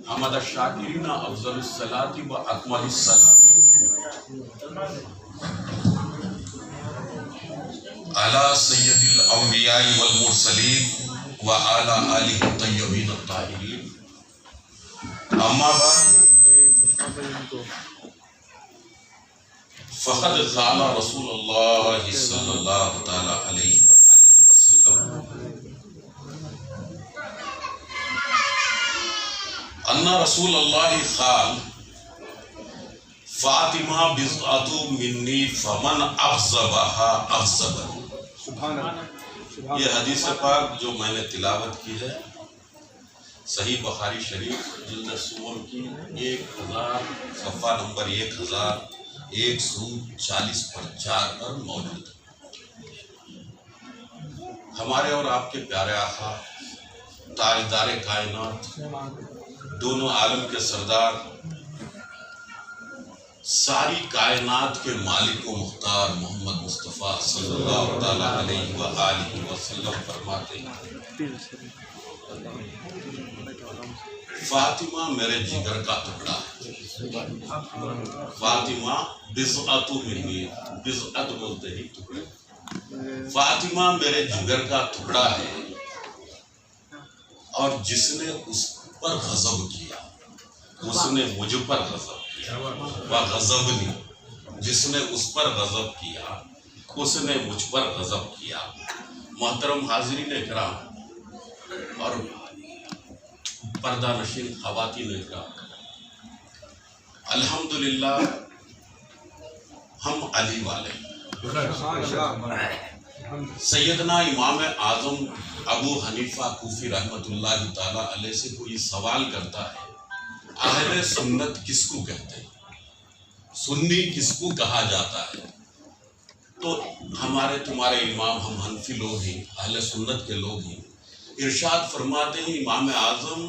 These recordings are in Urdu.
حمد الشاکرین افضل الصلاۃ و اکمل الصلاۃ علی سید الانبیاء والمرسلین و علی آلہ الطیبین الطاہرین. اما بعد فقد قال رسول اللہ صلی اللہ تعالی علیہ وآلہ وسلم ان رسول اللہ قال فاطمہ بضعۃ منی فمن اغضبها اغضبنی. یہ حدیث پاک جو میں نے تلاوت کی ہے صحیح بخاری شریف جلد سور کی 1000 صفحہ نمبر 1140 پر 4 پر موجود ہے. ہمارے اور آپ کے پیارے آقا تاجدار کائنات دونوں عالم کے سردار ساری کائنات کے مالک و مختار محمد مصطفیٰ صلی اللہ تعالیٰ علیہ وآلہ وسلم فرماتے ہیں فاطمہ میرے جگر کا ٹکڑا ہے. فاطمہ بضعۃ منی، بضعۃ بولتے ہی ٹکڑے. فاطمہ میرے جگر کا ٹکڑا ہے اور جس نے اس پر غضب کیا اس نے مجھ پر غضب کیا. وغضبنی، جس نے اس پر غضب کیا اس نے مجھ پر غضب کیا. محترم حاضرین اکرام اور پردہ نشین خواتین اکرام، الحمدللہ ہم علی والے ہیں. سیدنا امام اعظم ابو حنیفہ کوفی رحمۃ اللہ تعالی علیہ سے کوئی سوال کرتا ہے اہل سنت کس کو کہتے ہیں، سنی کس کو کہا جاتا ہے؟ تو ہمارے تمہارے امام ہم حنفی لوگ ہیں، اہل سنت کے لوگ ہیں. ارشاد فرماتے ہیں امام اعظم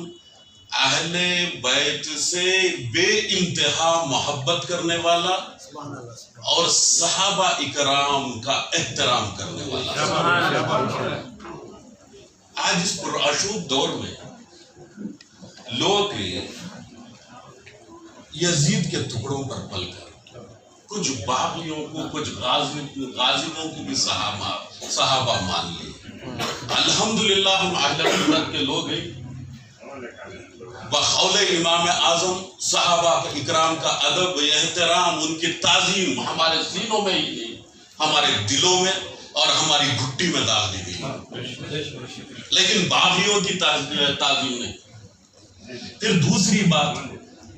اہل بیت سے بے انتہا محبت کرنے والا اور صحابہ اکرام کا احترام کرنے والا. آج اس پرآشوب دور میں لوگ یزید کے ٹکڑوں پر پل کر کچھ باغیوں کو کچھ غازیوں کو بھی صحابہ مان لیے. الحمدللہ ہم اہل سنت کے لوگ ہیں. بقول امام اعظم صحابہ اکرام کا ادب احترام ان کی تعظیم ہمارے سینوں میں ہی نہیں، ہمارے دلوں میں اور ہماری گھٹی میں ڈال دی گئی، لیکن باغیوں کی تعظیم نہیں. پھر دوسری بات،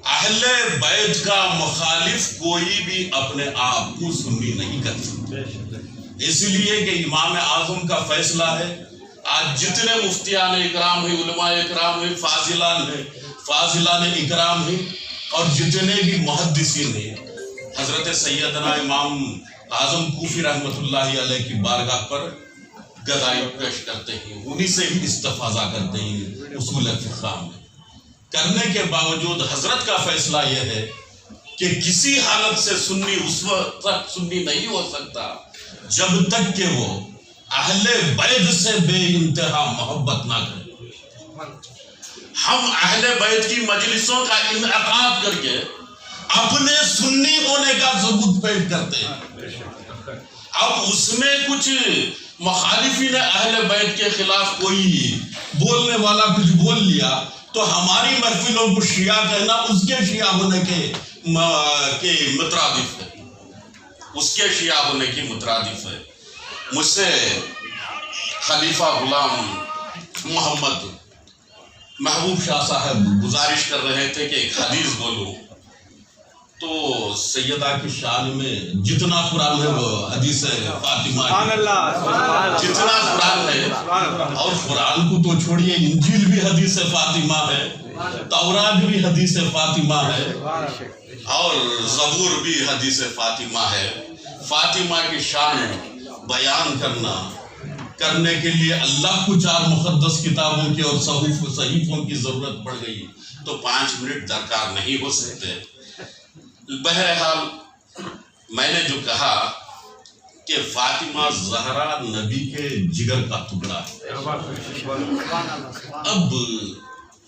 اہل بیت کا مخالف کوئی بھی اپنے آپ کو سنی نہیں کر سکتا، اس لیے کہ امام اعظم کا فیصلہ ہے. آج جتنے مفتیان اکرام ہیں، علماء اکرام ہیں، فاضلان اکرام ہیں اور جتنے بھی محدثین ہیں، حضرت سیدنا امام اعظم کوفی رحمۃ اللہ علیہ کی بارگاہ پر گدائی پیش کرتے ہیں، انہی سے ہی استفاضہ کرتے ہیں. اصول فقہ میں کرنے کے باوجود حضرت کا فیصلہ یہ ہے کہ کسی حالت سے سنی اس وقت تک سنی نہیں ہو سکتا جب تک کہ وہ اہل بیت سے بے انتہا محبت نہ کرے. ہم اہل بیت کی مجلسوں کا انعقاد کر کے اپنے سنی ہونے کا ثبوت پیش کرتے ہیں. اب اس میں کچھ مخالفین اہل بیت کے خلاف کوئی بولنے والا کچھ بول لیا تو ہماری محفلوں کو شیعہ کہنا اس کے شیعہ ہونے کے مترادف ہے، اس کے شیعہ ہونے کی مترادف ہے. مجھ سے خلیفہ غلام محمد محبوب شاہ صاحب گزارش کر رہے تھے کہ ایک حدیث بولوں، تو سیدہ کی شان میں جتنا قرآن ہے وہ حدیث فاطمہ ہے، جتنا قرآن ہے. اور قرآن کو تو چھوڑیے، انجیل بھی حدیث فاطمہ ہے، تورات بھی حدیث فاطمہ ہے اور زبور بھی حدیث فاطمہ ہے. فاطمہ کی شان بیان کرنے کے لیے اللہ کو 4 مقدس کتابوں کی اور صحیفوں کی ضرورت پڑ گئی تو 5 منٹ درکار نہیں ہو سکتے. بہرحال میں نے جو کہا کہ فاطمہ زہرا نبی کے جگر کا ٹکڑا ہے. اب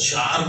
4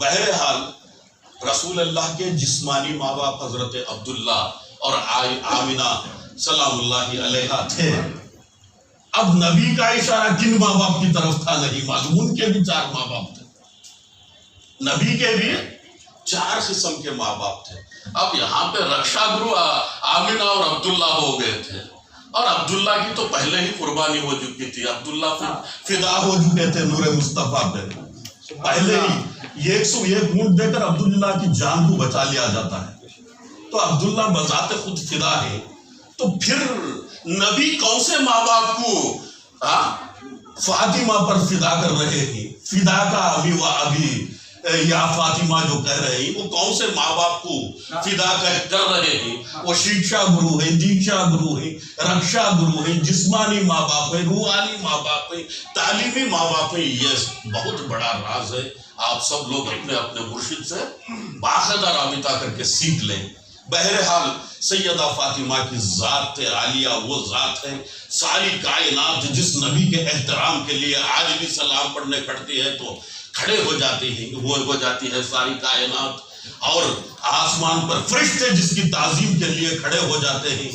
بہرحال رسول اللہ کے جسمانی ماں باپ حضرت عبداللہ اور آمنہ سلام اللہ علیہا تھے. اب نبی کا اشارہ کن ماں باپ کی طرف تھا نہیں معلوم. ان کے بھی 4 ماں باپ تھے. نبی کے بھی 4 قسم کے ماں باپ تھے. اب یہاں پہ رکشا گرو آمنہ اور عبداللہ ہو گئے تھے، اور عبداللہ کی تو پہلے ہی قربانی ہو چکی تھی. عبداللہ فدا ہو چکے تھے نور مصطفیٰ پہ پہلے ہی. 101 اونٹ دے کر عبداللہ کی جان کو بچا لیا جاتا ہے. تو عبداللہ بذات خود فدا ہے. تو پھر نبی کون سے ماں باپ کو فاطمہ پر فدا کر رہے ہیں؟ فدا کا ابھی و ابھی یا فاطمہ جو کہہ رہے ہیں، وہ کون سے ماں باپ کو فدا کر رہے ہیں؟ وہ شکشا گرو ہیں، دیکشا گرو ہیں، رکشا گرو ہیں، جسمانی ماں باپ ہیں، روحانی ماں باپ ہیں، تعلیمی ماں باپ ہیں. یہ بہت بڑا راز ہے. آپ سب لوگ اپنے اپنے مرشد سے باقاعدہ رابطہ کر کے سیکھ لیں. بہرحال سیدہ فاطمہ کی ذات عالیہ وہ ذات ہے. ساری کائنات جس نبی کے احترام کے لیے آج بھی سلام پڑھنے کھڑتی ہے تو کھڑے ہو جاتی ہیں، وہ ہو جاتی ہے ساری کائنات. اور آسمان پر فرشتے جس کی تعظیم کے لیے کھڑے ہو جاتے ہیں،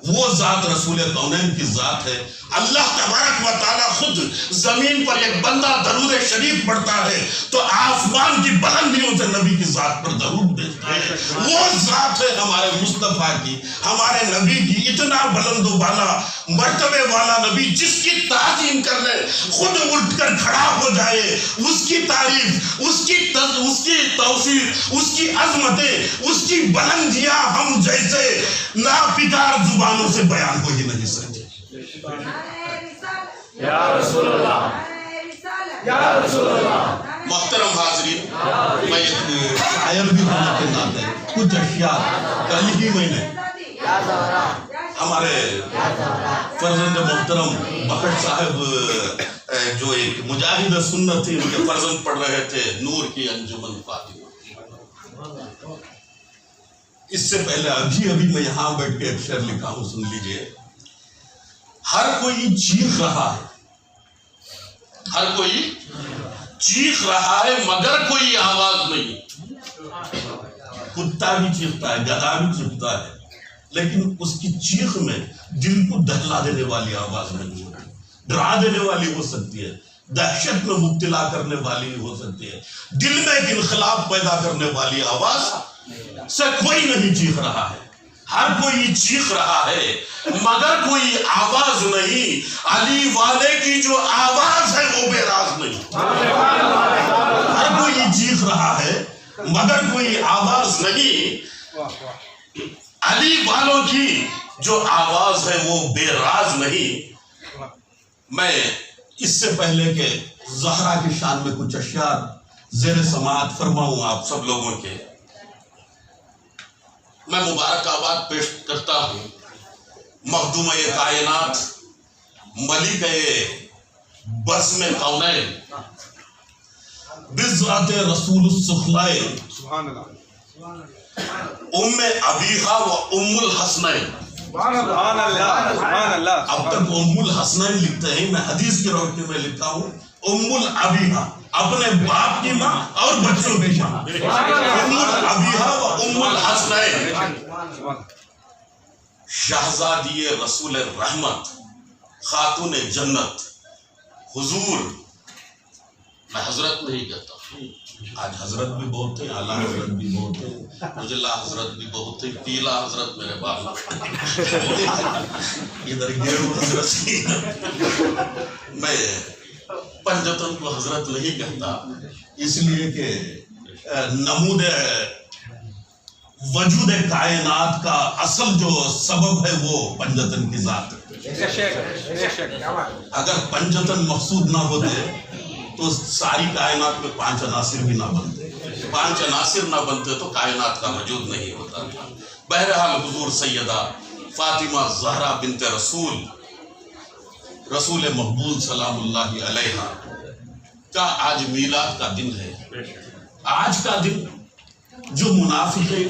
وہ ذات رسول کونین کی ذات ہے. اللہ تبارک و تعالیٰ خود زمین پر ایک بندہ درود شریف پڑھتا ہے تو آسمان کی بلندیوں سے نبی کی ذات پر درود بھیجتا ہے. وہ ذات ہے ہمارے مصطفیٰ کی، ہمارے نبی کی. اتنا بلند و بالا مرتبے والا نبی جس کی تعظیم کر لے خود اٹھ کر کھڑا ہو جائے. اس کی تعریف، اس کی توصیف، اس کی عظمتیں، اس کی بلندیاں ہم جیسے ناپیدار زبانوں سے بیان ہو ہی نہیں سکتے. یا رسول اللہ، یا رسول اللہ. محترم حاضرین، میں ایک شاعر بھی ہونے کے ناطے کچھ اشیاء کل ہی میں نے ہمارے فرزند محترم بخش صاحب جو ایک مجاہد سنت تھی، ان کے فرزند پڑھ رہے تھے نور کی انجمن فاطمہ. اس سے پہلے ابھی میں یہاں بیٹھ کے ایک شعر لکھا ہوں، سن لیجئے. ہر کوئی چیخ رہا ہے، ہر کوئی چیخ رہا ہے مگر کوئی آواز نہیں. کتا بھی چیختا ہے، گدھا بھی چیختا ہے، لیکن اس کی چیخ میں دل کو دہلا دینے والی آواز نہیں ہوتی. ڈرا دینے والی ہو سکتی ہے، دہشت میں مبتلا کرنے والی ہو سکتی ہے، دل میں ایک انقلاب پیدا کرنے والی آواز سے کوئی نہیں چیخ رہا ہے. ہر کوئی چیخ رہا ہے مگر کوئی آواز نہیں. علی والے کی جو آواز ہے وہ بے راز نہیں. ہر کوئی چیخ رہا ہے مگر کوئی آواز نہیں. علی والوں کی جو آواز ہے وہ بے راز نہیں. میں اس سے پہلے کہ زہرا کی شان میں کچھ اشعار زیر سماعت فرماؤں آپ سب لوگوں کے، میں مبارکباد پیش کرتا ہوں مخدومہ کائنات، ملک بزم کونین، بذات رسول السخلائے، ام ابیہا و ام الحسنین. سبحان اللہ، سبحان اللہ. اب تک ام الحسنین لکھتے ہیں، میں حدیث کی روشنی میں لکھتا ہوں ام الابیہا، اپنے باپ کی ماں اور بچوں کی ماں. ام الابیہا و ام الحسنین. شہزادی رسول رحمت، خاتون جنت، حضور. میں حضرت نہیں کہتا، آج حضرت بھی بہت ہیں، اعلیٰ حضرت بھی بہت ہیں، مجلہ حضرت بھی بہت ہیں، پیلا حضرت میرے باپ ادھر گیرو حضرت. میں پنجتن کو حضرت نہیں کہتا، اس لیے کہ نمود وجود کائنات کا اصل جو سبب ہے وہ پنجتن کی ذات ہے. اگر پنجتن مقصود نہ ہوتے تو ساری کائنات میں 5 عناصر بھی نہ بنتے. 5 عناصر نہ بنتے تو کائنات کا وجود نہیں ہوتا تھا. بہرحال حضور سیدہ فاطمہ زہرا بنت رسول مقبول سلام اللہ علیہ کا آج میلاد کا دن ہے. آج کا دن جو منافق ہیں،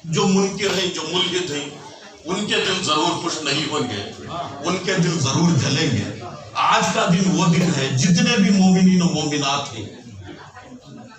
جو منکر ہیں، جو ملحد ہیں، ان کے دل ضرور خوش نہیں ہوں گے، ان کے دل ضرور جلیں گے. آج کا دن وہ دن ہے جتنے بھی مومنین و مومنات ہیں،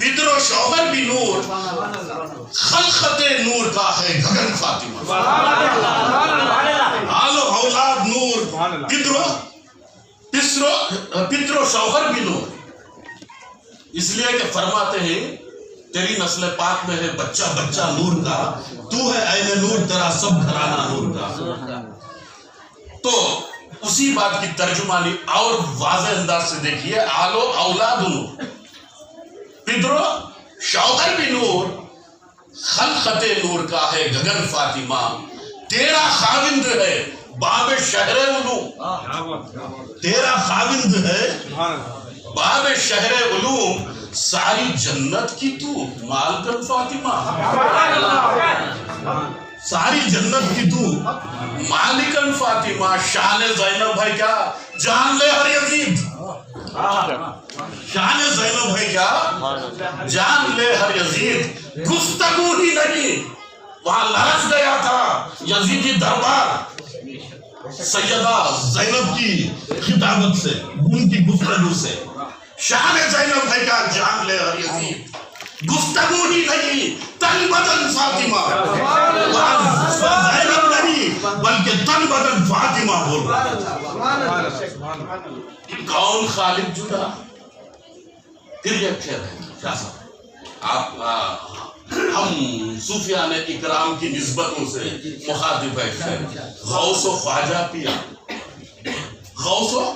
پدر و شوہر بھی نور، خلقت نور کا ہے گگن فاطمہ، آل و اولاد نور، پدر و شوہر بھی نور، اس لیے کہ فرماتے ہیں تیری نسل پاک میں ہے بچہ بچہ نور کا، تو ہے عین نور، تیرا سب گھرانہ نور کا۔ تو اسی بات کی ترجمانی اور واضح انداز سے دیکھیے، آل و اولاد نور، پدر و شوہر بھی نور، خلقت نور کا ہے گگن فاطمہ، تیرا خاوند ہے باب شہر علوم، تیرا خاوند ہے باب شہر علوم، ساری جنت کی تو مالکن فاطمہ، ساری جنت کی تو مالکن فاطمہ، شان زینب ہے کیا جان لے ہر یزید، شان زینب ہے کیا جان لے ہر یزید، گفتگو ہی نہیں، وہاں لرز گیا تھا یزیدی دربار سیدہ زینب کی خطابت سے، ان کی گفتگو سے، شان زینب ہے کیا جان لے ہر یزید، گفتگو ہی نہیں، تن بدن فاطمہ، زینب نہیں بلکہ تن بدن فاطمہ بول رہا ہے۔ کون خالق جدا؟ پھر یہ کہہ رہے ہیں کیا صاحب آپ ہم صوفیان اکرام کی نسبتوں سے مخاطب ہے، غوث و خواجہ پیا، غوث و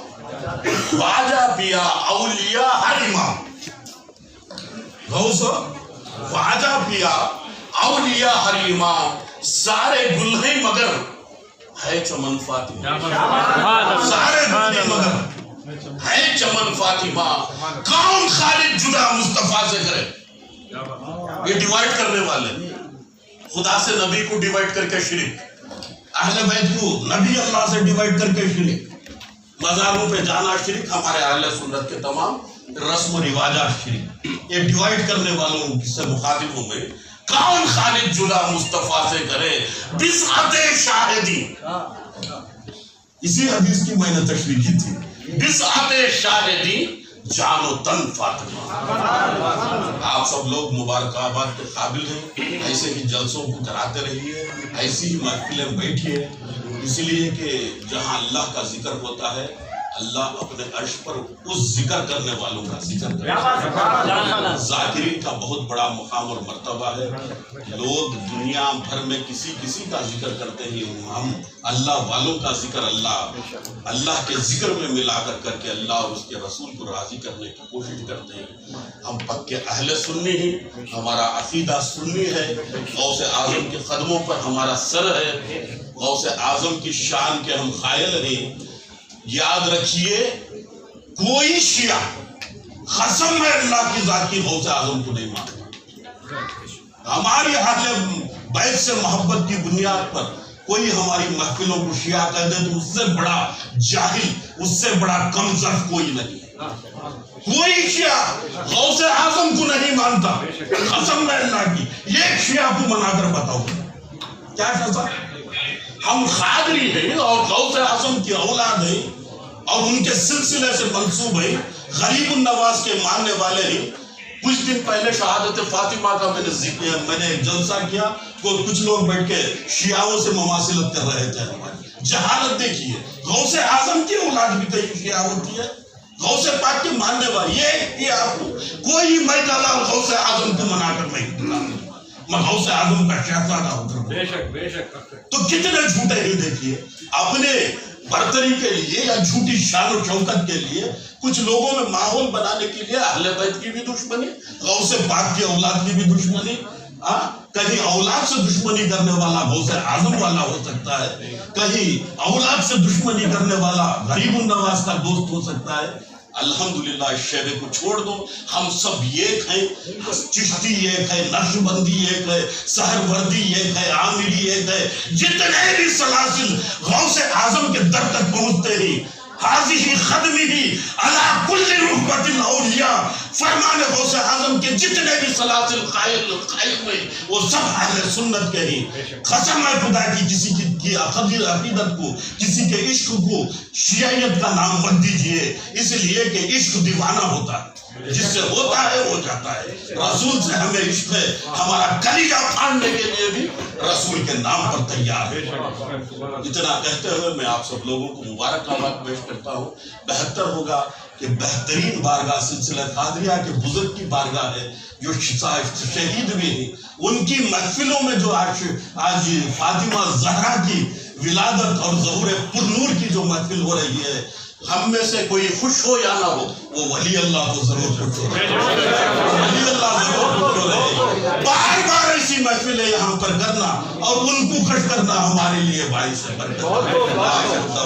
خواجہ پیا، اولیاء ہر امام، غوث و خواجہ پیا، اولیاء ہر امام، سارے گل ہیں مگر ہے چمن فاطمہ، سارے گل ہیں مگر ہے چمن فاطمہ۔ کون خالق جدا مصطفیٰ سے کرے؟ یہ ڈیوائیڈ کرنے والے، خدا سے نبی کو ڈیوائیڈ کر کے شرک، اہل بیت کو نبی اللہ سے ڈیوائیڈ کر کے شرک، مزاروں پہ جانا شرک، ہمارے اہل سنت کے تمام رسم و رواجات شرک، یہ ڈیوائیڈ کرنے والوں سے مخاطب ہوں میں، کون خالق جدا مصطفیٰ سے کرے بسعت شاہدی، اسی حدیث کی میں نے تشریح کی تھی، بسعت شاہدی جان و تن فاطمہ۔ آپ سب لوگ مبارکباد کے قابل ہیں، ایسے ہی جلسوں کو کراتے رہیے، ایسی ہی محفلیں بیٹھیے، اس لیے کہ جہاں اللہ کا ذکر ہوتا ہے اللہ اپنے عرش پر اس ذکر کرنے والوں کا ذکر کرتا ہے۔ ذاکرین کا بہت بڑا مقام اور مرتبہ ہے، لوگ دنیا بھر میں کسی کا ذکر کرتے ہیں، ہم اللہ والوں کا ذکر اللہ کے ذکر میں ملا کر کے اللہ اور اس کے رسول کو راضی کرنے کی کوشش کرتے ہیں۔ ہم پکے اہل سنی ہیں، ہمارا عقیدہ سنی ہے، غوث اعظم کے قدموں پر ہمارا سر ہے، غوث اعظم کی شان کے ہم قائل ہیں۔ یاد رکھیے کوئی شیعہ قسم ہے اللہ کی ذات کی غوث اعظم کو نہیں مانتا۔ ہماری اہل بیت سے محبت کی بنیاد پر کوئی ہماری محفلوں کو شیعہ کہہ دے تو اس سے بڑا جاہل، اس سے بڑا کم ظرف کوئی نہیں ہے۔ کوئی شیعہ غوث اعظم کو نہیں مانتا، قسم ہے اللہ کی، ایک شیعہ کو منا کر بتاؤ کیا کہتا؟ ہم قادری ہیں اور غوث اعظم کی اولاد ہیں اور ان کے سلسلے سے منسوب ہیں، غریب النواز کے ماننے والے ہیں۔ کچھ دن پہلے شہادت فاطمہ کا میں نے ایک جلسہ کیا، کچھ لوگ بیٹھ کے شیعوں سے مماثلت کر رہے تھے۔ ہماری جہالت دیکھیے، غوث اعظم کی اولاد بھی کہیں شیعہ ہوتی ہے، غوث پاک کے ماننے والے یہ آپ کو کوئی میں ڈالا غوث اعظم کو منا کر نہیں دلا، میں غوث اعظم کا شہزادہ ہوں۔ بے شک تو کتنے جھوٹے ہی دیکھیے، اپنے برتری کے لیے یا جھوٹی شان و شوکت کے لیے کچھ لوگوں میں ماحول بنانے کے لیے اہل بیت کی بھی دشمنی، غوث پاک کی اولاد کی بھی دشمنی، کہیں اولاد سے دشمنی کرنے والا غوث اعظم والا ہو سکتا ہے، کہیں اولاد سے دشمنی کرنے والا غریب النواز کا دوست ہو سکتا ہے۔ الحمدللہ اس شعبے کو چھوڑ دو، ہم سب ایک ہیں، چشتی ایک ہے، نقشبندی ایک ہے، سہروردی ایک ہے، عامری ایک ہے، جتنے بھی سلاسل غوث اعظم کے در تک پہنچتے ہیں، حاضی خدمی ہی علا کل رحبت الاولیاء، فرمان غوث اعظم کے جتنے بھی سلاسل قائم ہیں وہ سب اہل سنت کے ہیں۔ قسم ہے خدا کی کسی کی عقیدت کو، کسی کے عشق کو شیعیت کا نام مت دیجئے، اس لیے کہ عشق دیوانہ ہوتا ہے۔ جس سے ہوتا ہے وہ جاتا ہے. رسول سے ہمیں عشق ہے, ہمارا کلیجہ پھاڑنے کے لیے بھی رسول کے نام پر تیار ہے. اتنا کہتے ہوئے میں آپ سب لوگوں کو مبارکباد پیش کرتا ہوں. بہتر ہوگا کہ بہترین بارگاہ سلسلہ قادریہ کے بزرگ کی بارگاہ ہے جو شہید بھی ہیں, ان کی محفلوں میں جو آج فاطمہ زہرا کی ولادت اور ظہور پرنور کی جو محفل ہو رہی ہے, ہم میں سے کوئی خوش ہو یا نہ ہو, وہ ولی اللہ کو ضرور خوش ہو رہے, ولی اللہ ضرور خوش ہو رہے. بار بار ایسی محفلیں یہاں پر کرنا اور ان کو خوش کرنا ہمارے لیے باعث برکت ہے.